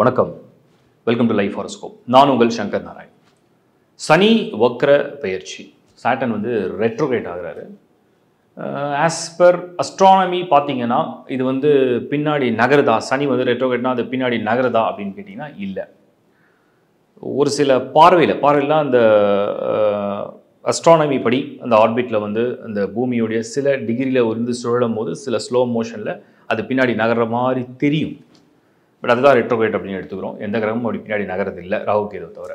வணக்கம். Welcome to life horoscope. நான் உங்கள் சங்கர் நாராயண். சனி வக்ர பெயர்ச்சி, சாட்டன் வந்து ரெட்ரோகிரேட் ஆகிறாரு. ஆஸ் பர் அஸ்ட்ரானமி பார்த்தீங்கன்னா இது வந்து பின்னாடி நகருதா, சனி வந்து ரெட்ரோகிரேட்னா அது பின்னாடி நகருதா அப்படின்னு கேட்டிங்கன்னா இல்லை. ஒரு சில பார்வையிலாம் அந்த அஸ்ட்ரானமி படி அந்த ஆர்பிட்டில் வந்து அந்த பூமியுடைய சில டிகிரியில் இருந்து சுழலும் போது சில ஸ்லோ மோஷனில் அது பின்னாடி நகர்ற மாதிரி தெரியும். பட் அதுதான் ரெட்ரோகிரேட் அப்படின்னு எடுத்துக்கிறோம். எந்த கிரகமும் அப்படி பின்னாடி நகரது இல்லை, ராகு கேது தவிர.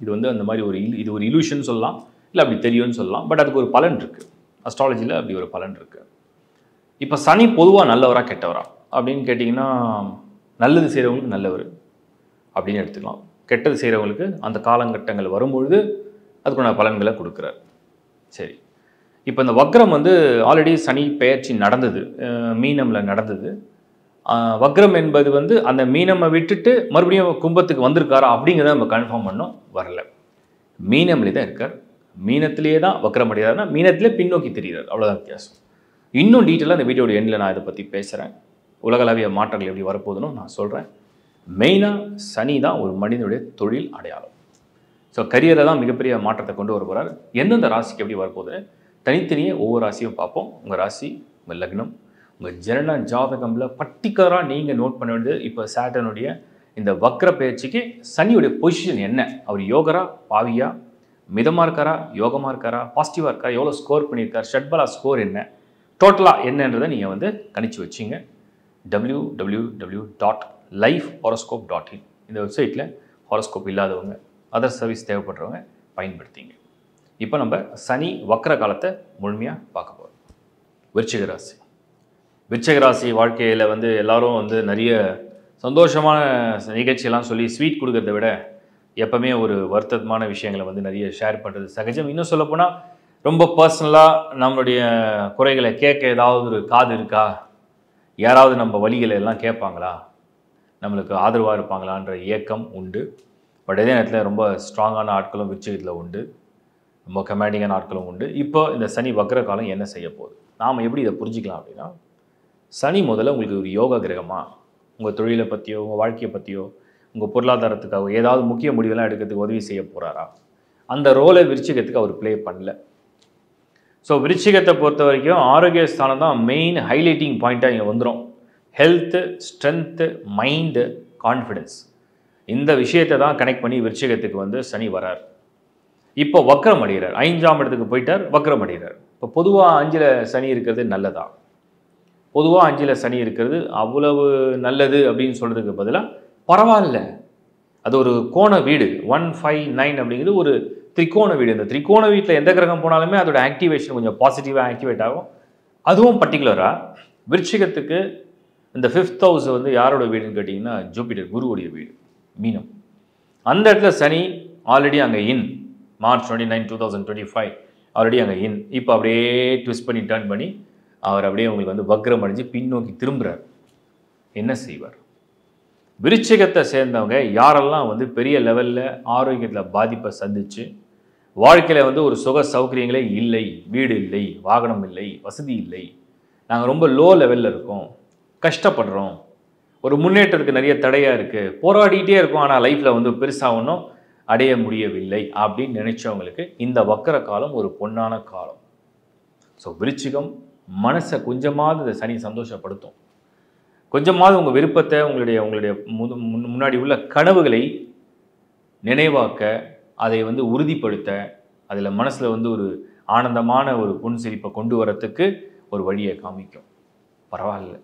இது வந்து அந்த மாதிரி இது ஒரு இலூஷன் சொல்லலாம், இல்லை அப்படி தெரியும்னு சொல்லலாம். பட் அதுக்கு ஒரு பலன் இருக்குது, அஸ்ட்ராலஜியில் அப்படி ஒரு பலன் இருக்குது. இப்போ சனி பொதுவாக நல்லவரா கெட்டவரா அப்படின்னு கேட்டிங்கன்னா, நல்லது செய்கிறவங்களுக்கு நல்லவர் அப்படின்னு எடுத்துக்கலாம். கெட்டது செய்கிறவங்களுக்கு அந்த காலகட்டங்கள் வரும்பொழுது அதுக்கான பலன்களை கொடுக்குறார். சரி, இப்போ இந்த வக்ரம் வந்து ஆல்ரெடி சனி பெயர்ச்சி நடந்தது, மீனமில் நடந்தது. வக்ரம் என்பது வந்து அந்த மீனமை விட்டுட்டு மறுபடியும் கும்பத்துக்கு வந்திருக்காரா அப்படிங்கிறத நம்ம கன்ஃபார்ம் பண்ணோம். வரல, மீனம்லேயே தான் இருக்கார். மீனத்திலேயே தான் வக்ரம் அடைகிறாருன்னா மீனத்திலே பின்னோக்கி தெரிகிறார், அவ்வளோதான் வித்தியாசம். இன்னும் டீட்டெயிலாக இந்த வீடியோட எண்ணில் நான் இதை பற்றி பேசுகிறேன். உலகளவிய மாற்றங்கள் எப்படி வரப்போகுதுன்னு நான் சொல்கிறேன். மெயினாக சனி தான் ஒரு மனிதனுடைய தொழில் அடையாளம். ஸோ கரியரை தான் மிகப்பெரிய மாற்றத்தை கொண்டு வர போகிறார். எந்தெந்த ராசிக்கு எப்படி வரப்போகுதுன்னு தனித்தனியே ஒவ்வொரு ராசியும் பார்ப்போம். உங்கள் ராசி, உங்கள் லக்னம், உங்கள் ஜனன ஜாதகம்ல பர்டிகுலராக நீங்கள் நோட் பண்ண வேண்டியது, இப்போ சாட்டனுடைய இந்த வக்ர பயிற்சிக்கு சனியுடைய பொசிஷன் என்ன, அவர் யோகரா பாவியா, மிதமாக இருக்காரா, யோகமாக இருக்காரா, பாசிட்டிவாக இருக்காரா, எவ்வளோ ஸ்கோர் பண்ணியிருக்கார், ஷட்பலா ஸ்கோர் என்ன, டோட்டலாக என்னன்றதை நீங்கள் வந்து கணிச்சு வச்சிங்க. www.lifehoroscope.in இந்த வெப்சைட்டில் ஹாரோஸ்கோப் இல்லாதவங்க, அதர் சர்வீஸ் தேவைப்படுறவங்க பயன்படுத்திங்க. இப்போ நம்ம சனி வக்ர காலத்தை முழுமையாக பார்க்க போகிறோம். விருச்சிக ராசி. விருச்சிக ராசி வாழ்க்கையில் வந்து எல்லாரும் வந்து நிறைய சந்தோஷமான நிகழ்ச்சியெல்லாம் சொல்லி ஸ்வீட் கொடுக்கறத விட எப்பவுமே ஒரு வருத்தமான விஷயங்களை வந்து நிறைய ஷேர் பண்ணுறது சகஜம். இன்னும் சொல்லப்போனால் ரொம்ப பர்சனலாக நம்மளுடைய குறைகளை கேட்க ஏதாவது ஒரு காது இருக்கா, யாராவது நம்ம வழிகளை எல்லாம் கேட்பாங்களா, நம்மளுக்கு ஆதரவாக இருப்பாங்களான்ற ஏக்கம் உண்டு. பட் அதே நேரத்தில் ரொம்ப ஸ்ட்ராங்கான ஆட்களும் விருச்சிகத்தில் உண்டு, ரொம்ப கமாண்டிங்கான ஆட்களும் உண்டு. இப்போ இந்த சனி வக்ர காலம் என்ன செய்ய போகுது, நாம் எப்படி இதை புரிஞ்சிக்கலாம் அப்படின்னா, சனி முதல்ல உங்களுக்கு ஒரு யோகா கிரகமாக உங்கள் தொழிலை பற்றியோ, உங்கள் வாழ்க்கையை பற்றியோ, உங்கள் பொருளாதாரத்துக்காக ஏதாவது முக்கிய முடிவெல்லாம் எடுக்கிறதுக்கு உதவி செய்ய போகிறாரா, அந்த ரோலை விருச்சிகத்துக்கு அவர் ப்ளே பண்ணல. ஸோ விருச்சிகத்தை பொறுத்த வரைக்கும் ஆரோக்கிய ஸ்தானம் தான் மெயின் ஹைலைட்டிங் பாயிண்ட்டாக இங்கே வந்துடும். ஹெல்த்து, ஸ்ட்ரென்த்து, மைண்டு, கான்ஃபிடென்ஸ், இந்த விஷயத்தை தான் கனெக்ட் பண்ணி விருச்சிகத்துக்கு வந்து சனி வரார். இப்போ வக்ரம் அடைகிறார், 5ஆம் இடத்துக்கு போயிட்டார், வக்ரம் அடைகிறார். இப்போ பொதுவாக 5ல் சனி இருக்கிறது நல்லதா? பொதுவாக 5ல் சனி இருக்கிறது அவ்வளவு நல்லது அப்படின்னு சொல்கிறதுக்கு பதிலாக பரவாயில்ல. அது ஒரு கோண வீடு, 159 அப்படிங்கிறது ஒரு திரிகோண வீடு. இந்த திரிகோண வீட்டில் எந்த கிரகம் போனாலுமே அதோட ஆக்டிவேஷன் கொஞ்சம் பாசிட்டிவாக ஆக்டிவேட் ஆகும். அதுவும் பர்டிகுலராக விருச்சிகத்துக்கு இந்த 5th ஹவுஸ் வந்து யாரோட வீடுன்னு கேட்டிங்கன்னா ஜூபிட்டர், குருவுடைய வீடு, மீனம். அந்த இடத்துல சனி ஆல்ரெடி அங்கே இன், March 29, 2025 ஆல்ரெடி அங்கே இன். இப்போ அப்படியே ட்விஸ்ட் பண்ணி டர்ன் பண்ணி அவர் அப்படியே உங்களுக்கு வந்து வக்ரம் அடைஞ்சு பின்னோக்கி திரும்புகிறார். என்ன செய்வார்? விருச்சிகத்தை சேர்ந்தவங்க யாரெல்லாம் வந்து பெரிய லெவலில் ஆரோக்கியத்தில் பாதிப்பை சந்திச்சு வாழ்க்கையில் வந்து ஒரு சுக சௌகரியங்களே இல்லை, வீடு இல்லை, வாகனம் இல்லை, வசதி இல்லை, நாங்கள் ரொம்ப லோ லெவலில் இருக்கோம், கஷ்டப்படுறோம், ஒரு முன்னேற்றத்துக்கு நிறைய தடையாக இருக்குது, போராடிட்டே இருக்கோம், ஆனால் லைஃப்பில் வந்து பெருசாக ஒன்றும் அடைய முடியவில்லை அப்படின்னு நினைச்சவங்களுக்கு இந்த வக்ர காலம் ஒரு பொன்னான காலம். ஸோ விருச்சிகம் மனசை கொஞ்சமாவது இந்த சனி சந்தோஷப்படுத்தும். கொஞ்சமாவது உங்கள் விருப்பத்தை, உங்களுடைய முன்னாடி உள்ள கனவுகளை நினைவாக்க, அதை வந்து உறுதிப்படுத்த, அதில் மனசில் வந்து ஒரு ஆனந்தமான ஒரு புன்சிரிப்பை கொண்டு வரத்துக்கு ஒரு வழியை காமிக்கும். பரவாயில்ல,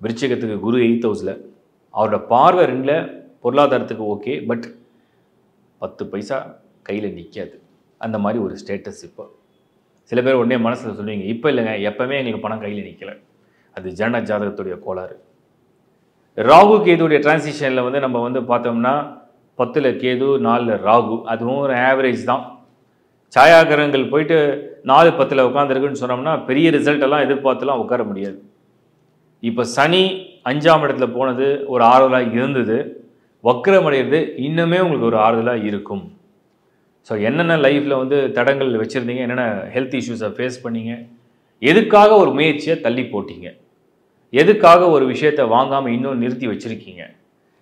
விருச்சிகத்துக்கு குரு 8th ஹவுஸில், அவரோட பார்வை 2ல், பொருளாதாரத்துக்கு ஓகே, பட் 10 பைசா கையில் நிற்காது. அந்த மாதிரி ஒரு ஸ்டேட்டஸ். இப்போ சில பேர் உடனே மனசில் சொல்லுவீங்க, இப்போ இல்லைங்க, எப்போவுமே எங்களுக்கு பணம் கையில் நிற்கலை. அது ஜன ஜாதகத்துடைய கோளாறு. ராகு கேதுடைய டிரான்சிஷனில் வந்து நம்ம வந்து பார்த்தோம்னா 10ல் கேது, 4ல் ராகு, அதுவும் ஒரு ஆவரேஜ் தான். சாயாகிரகங்கள் போயிட்டு 4, 10ல் உட்காந்துருக்குன்னு சொன்னோம்னா பெரிய ரிசல்ட் எல்லாம் எதிர்பார்த்துலாம் உட்கார முடியாது. இப்போ சனி 5ஆம் இடத்துல போனது ஒரு ஆறுதலாக இருந்தது, வக்ரம் அடைகிறது இன்னுமே உங்களுக்கு ஒரு ஆறுதலாக இருக்கும். ஸோ என்னென்ன லைஃப்பில் வந்து தடங்கள் வச்சுருந்தீங்க, என்னென்ன ஹெல்த் இஷ்யூஸை ஃபேஸ் பண்ணீங்க, எதுக்காக ஒரு முயற்சியை தள்ளி போட்டீங்க, எதுக்காக ஒரு விஷயத்தை வாங்காமல் இன்னும் நிறுத்தி வச்சுருக்கீங்க,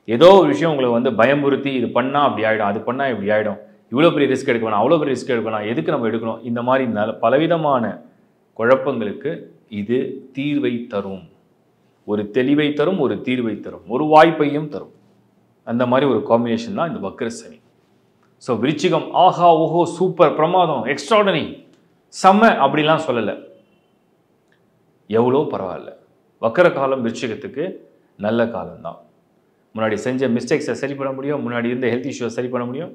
ஏதோ ஒரு விஷயம் உங்களை வந்து பயமுறுத்தி இது பண்ணால் அப்படி ஆகிடும், அது பண்ணால் இப்படி ஆகிடும், இவ்வளோ பெரிய ரிஸ்க் எடுக்க வேணாம், அவ்வளோ பெரிய ரிஸ்க் எடுக்க வேணாம், எதுக்கு நம்ம எடுக்கணும், இந்த மாதிரி பலவிதமான குழப்பங்களுக்கு இது தீர்வை தரும். ஒரு தெளிவை தரும், ஒரு தீர்வை தரும், ஒரு வாய்ப்பையும் தரும். அந்த மாதிரி ஒரு காம்பினேஷன் தான் இந்த வக்ர சனி. ஸோ விருச்சிகம் ஆஹா ஓஹோ சூப்பர் பிரமாதம் எக்ஸ்ட்ராடனரி செம்ம அப்படிலாம் சொல்லலை, எவ்வளோ பரவாயில்ல. வக்கர காலம் விருச்சிகத்துக்கு நல்ல காலம்தான். முன்னாடி செஞ்ச மிஸ்டேக்ஸை சரி பண்ண முடியும், முன்னாடி இருந்த ஹெல்த் இஷ்யூவை சரி பண்ண முடியும்,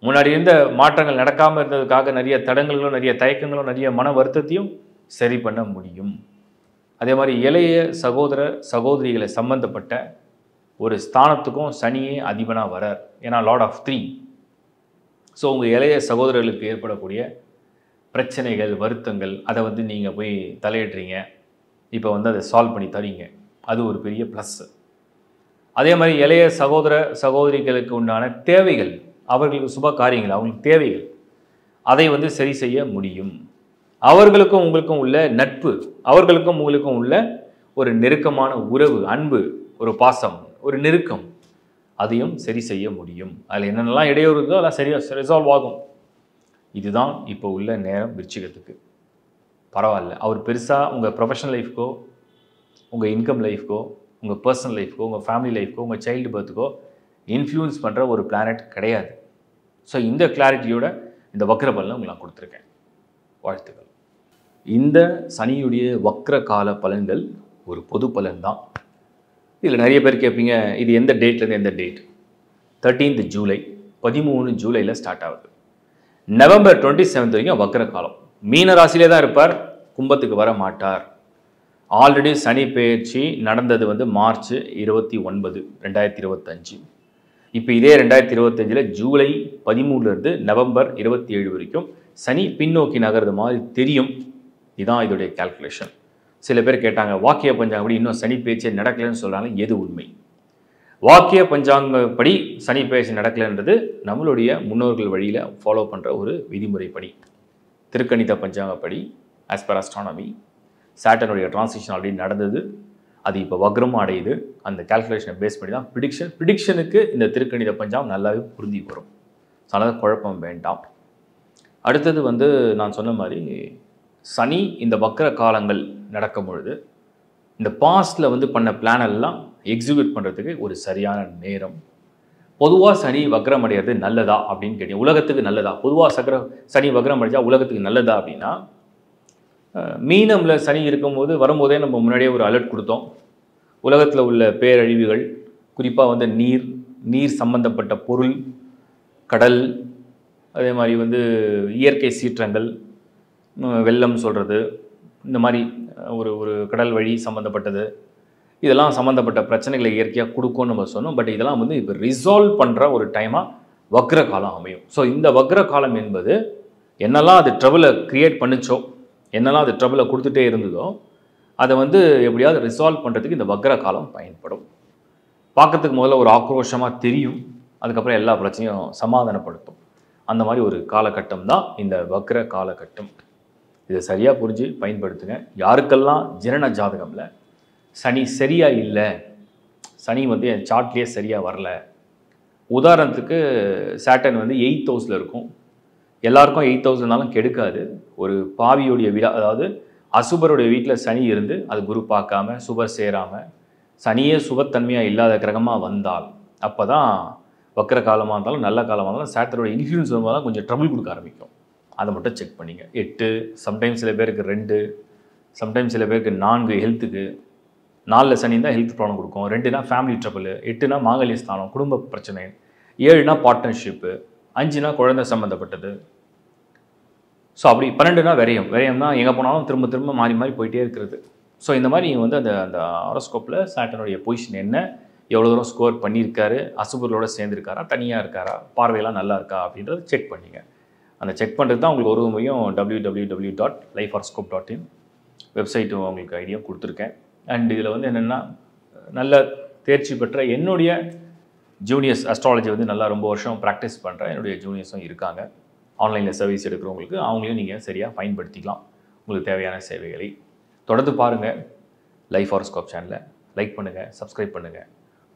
முன்னாடி இருந்த மாற்றங்கள் நடக்காமல் இருந்ததுக்காக நிறைய தடங்களும் நிறைய தயக்கங்களும் நிறைய மன வருத்தத்தையும் சரி பண்ண முடியும். அதே மாதிரி இளைய சகோதர சகோதரிகளை சம்பந்தப்பட்ட ஒரு ஸ்தானத்துக்கும் சனியே அதிபனாக வரார். ஏன்னா லார்ட் ஆஃப் 3. ஸோ உங்கள் இளைய சகோதரர்களுக்கு ஏற்படக்கூடிய பிரச்சனைகள் வருத்தங்கள் அதை வந்து நீங்கள் போய் தலையிடுறீங்க, இப்போ வந்து அதை சால்வ் பண்ணி தரீங்க, அது ஒரு பெரிய ப்ளஸ். அதே மாதிரி இளைய சகோதர சகோதரிகளுக்கு உண்டான தேவைகள், அவர்களுக்கு சுப காரியங்கள், அவங்களுக்கு தேவைகள், அதை வந்து சரி செய்ய முடியும். அவர்களுக்கும் உங்களுக்கும் உள்ள நட்பு, அவர்களுக்கும் உங்களுக்கும் உள்ள ஒரு நெருக்கமான உறவு, அன்பு, ஒரு பாசம், ஒரு நெருக்கம், அதையும் சரி செய்ய முடியும். அதில் என்னென்னலாம் இடையூறு இருக்கோ அதெல்லாம் சரியாக ரிசால்வ் ஆகும். இதுதான் இப்போ உள்ள நேரம் விருச்சிகத்துக்கு. பரவாயில்ல, அவர் பெருசாக உங்கள் ப்ரொஃபஷனல் லைஃப்க்கோ, உங்கள் இன்கம் லைஃப்க்கோ, உங்கள் பர்சனல் லைஃப்க்கோ, உங்கள் ஃபேமிலி லைஃப்க்கோ, உங்கள் சைல்டு பர்த்துக்கோ இன்ஃப்ளூயன்ஸ் பண்ணுற ஒரு பிளானட் கிடையாது. ஸோ இந்த கிளாரிட்டியோட இந்த வக்ர பலனை உங்களுக்கு நான் கொடுத்துருக்கேன். வாழ்த்துக்கள். இந்த சனியுடைய வக்ர கால பலன்கள் ஒரு பொது பலன் தான். இதில் நிறைய பேர் கேட்பீங்க, இது எந்த டேட்லேருந்து எந்த டேட்? 13th ஜூலை, 13 ஜூலையில் ஸ்டார்ட் ஆகுது. நவம்பர் 27 வரைக்கும் வக்ர காலம். மீன ராசியிலே தான் இருப்பார், கும்பத்துக்கு வர மாட்டார். ஆல்ரெடி சனி பெயர்ச்சி நடந்தது வந்து மார்ச் 29, 2025. இப்போ இதே 2025 ஜூலை 13லேருந்து நவம்பர் 27 வரைக்கும் சனி பின்னோக்கி நகர்றது மாதிரி தெரியும். இதுதான் இதோடைய கால்குலேஷன். சில பேர் கேட்டாங்க, வாக்கிய பஞ்சாங்கப்படி இன்னும் சனி பெயர்ச்சி நடக்கலைன்னு சொல்கிறாங்க, எது உண்மை? வாக்கிய பஞ்சாங்கப்படி சனி பெயர்ச்சி நடக்கலைன்றது நம்மளுடைய முன்னோர்கள் வழியில் ஃபாலோ பண்ணுற ஒரு விதிமுறைப்படி. திருக்கணித பஞ்சாங்கப்படி ஆஸ் பர் அஸ்ட்ரானமி சாட்டனுடைய டிரான்சிஷன் ஆல்ரெடி நடந்தது, அது இப்போ வக்ரமும் அடையுது. அந்த கால்குலேஷனை பேஸ் பண்ணி தான் ப்ரிடிக்ஷனுக்கு இந்த திருக்கணித பஞ்சாங்கம் நல்லாவே புரிஞ்சு வரும். அதனால் குழப்பம் வேண்டாம். அடுத்தது வந்து நான் சொன்ன மாதிரி சனி இந்த வக்ர காலங்கள் நடக்கும் பொழுது இந்த பாஸ்டில் வந்து பண்ண பிளான் எல்லாம் எக்ஸிக்யூட் பண்ணுறதுக்கு ஒரு சரியான நேரம். பொதுவாக சனி வக்ரம் அடைகிறது நல்லதா அப்படின்னு கேட்டீங்க, உலகத்துக்கு நல்லதா? பொதுவாக சனி வக்ரம் அடைஞ்சா உலகத்துக்கு நல்லதா அப்படின்னா, மீனமில் சனி இருக்கும்போது வரும்போதே நம்ம முன்னாடியே ஒரு அலர்ட் கொடுத்தோம். உலகத்தில் உள்ள பேரழிவுகள், குறிப்பாக வந்து நீர் சம்பந்தப்பட்ட பொருள், கடல், அதே மாதிரி வந்து இயற்கை சீற்றங்கள், வெள்ளம் சொல்கிறது, இந்த மாதிரி ஒரு கடல் வழி சம்மந்தப்பட்டது, இதெல்லாம் சம்மந்தப்பட்ட பிரச்சனைகளை இயற்கையாக கொடுக்கும்னு நம்ம சொன்னோம். பட் இதெல்லாம் வந்து இப்போ ரிசால்வ் பண்ணுற ஒரு டைமாக வக்ர காலம் அமையும். ஸோ இந்த வக்ர காலம் என்பது என்னெல்லாம் அது ட்ரபிளை க்ரியேட் பண்ணிச்சோ, என்னெல்லாம் அது ட்ரபிளை கொடுத்துட்டே இருந்ததோ, அதை வந்து எப்படியாவது ரிசால்வ் பண்ணுறதுக்கு இந்த வக்ர காலம் பயன்படும். பார்க்கறதுக்கு முதல்ல ஒரு ஆக்ரோஷமாக தெரியும், அதுக்கப்புறம் எல்லா பிரச்சனையும் சமாதானப்படுத்தும். அந்த மாதிரி ஒரு காலகட்டம் தான் இந்த வக்ர காலகட்டம். இதை சரியாக புரிஞ்சு பயன்படுத்துங்க. யாருக்கெல்லாம் ஜனன ஜாதகமில் சனி சரியாக இல்லை, சனி வந்து என் சார்ட்லேயே சரியாக வரல, உதாரணத்துக்கு சாட்டன் வந்து 8th ஹவுஸில் இருக்கும், எல்லாருக்கும் 8th ஹவுஸ்னாலும் கெடுக்காது. ஒரு பாவியோடைய வீடு, அதாவது அசுபருடைய வீட்டில் சனி இருந்து அது குரு பார்க்காம சுபர் சேராமல் சனியே சுபத்தன்மையாக இல்லாத கிரகமாக வந்தால், அப்போ தான் வக்ர காலமாக இருந்தாலும் நல்ல காலமாக இருந்தாலும் சாட்டனோட இன்ஃப்ளூயன்ஸ் வரும்போது கொஞ்சம் ட்ரபிள் கொடுக்க ஆரம்பிக்கும். அதை மட்டும் செக் பண்ணிங்க. 8, சம்டைம்ஸ் சில பேருக்கு 2, சம்டைம்ஸ் சில பேருக்கு 4 ஹெல்த்துக்கு. 4ல் சனி தான் ஹெல்த் ப்ராப்ளம் கொடுக்கும், 2னா ஃபேமிலி ட்ரபிள், 8னா மாங்கல்ய ஸ்தானம் குடும்ப பிரச்சனை, 7னா பார்ட்னர்ஷிப்பு, 5னா குழந்தை சம்மந்தப்பட்டது. ஸோ அப்படி 12னா விரயம்னா எங்கே போனாலும் திரும்ப திரும்ப மாறி மாறி போயிட்டே இருக்கிறது. ஸோ இந்த மாதிரி நீங்கள் வந்து அந்த ஹாரோஸ்கோப்பில் சாட்டனுடைய பொசிஷன் என்ன, எவ்வளோ தூரம் ஸ்கோர் பண்ணியிருக்காரு, அசுபர்களோட சேர்ந்துருக்காரா, தனியாக இருக்காரா, பார்வையெல்லாம் நல்லா இருக்கா அப்படின்றத செக் பண்ணிங்க. அந்த செக் பண்ணுறது தான் உங்களுக்கு ஒரு முறையும் www.lifehoroscope.in வெப்சைட்டு உங்களுக்கு ஐடியா கொடுத்துருக்கேன். அண்ட் இதில் வந்து என்னென்னா, நல்ல தேர்ச்சி பெற்ற என்னுடைய ஜூனியர்ஸ் அஸ்ட்ராலஜி வந்து நல்லா ரொம்ப வருஷம் ப்ராக்டிஸ் பண்ணுற என்னுடைய ஜூனியர்ஸும் இருக்காங்க. ஆன்லைனில் சர்வீஸ் எடுக்கிறவங்களுக்கு அவங்களையும் நீங்கள் சரியாக பயன்படுத்திக்கலாம் உங்களுக்கு தேவையான சேவைகளை. தொடர்ந்து பாருங்கள் லைஃப் ஹாரோஸ்கோப் சேனலை, லைக் பண்ணுங்கள், சப்ஸ்கிரைப் பண்ணுங்கள்.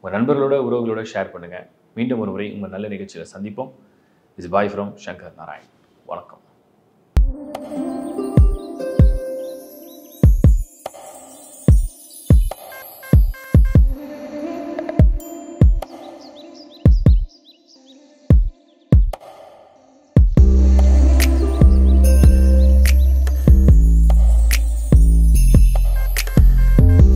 உங்கள் நண்பர்களோட உறவுகளோட ஷேர் பண்ணுங்கள். மீண்டும் ஒரு முறை உங்கள் நல்ல நிகழ்ச்சியில் சந்திப்போம். Is bye from Shankar Narayan. வணக்கம்.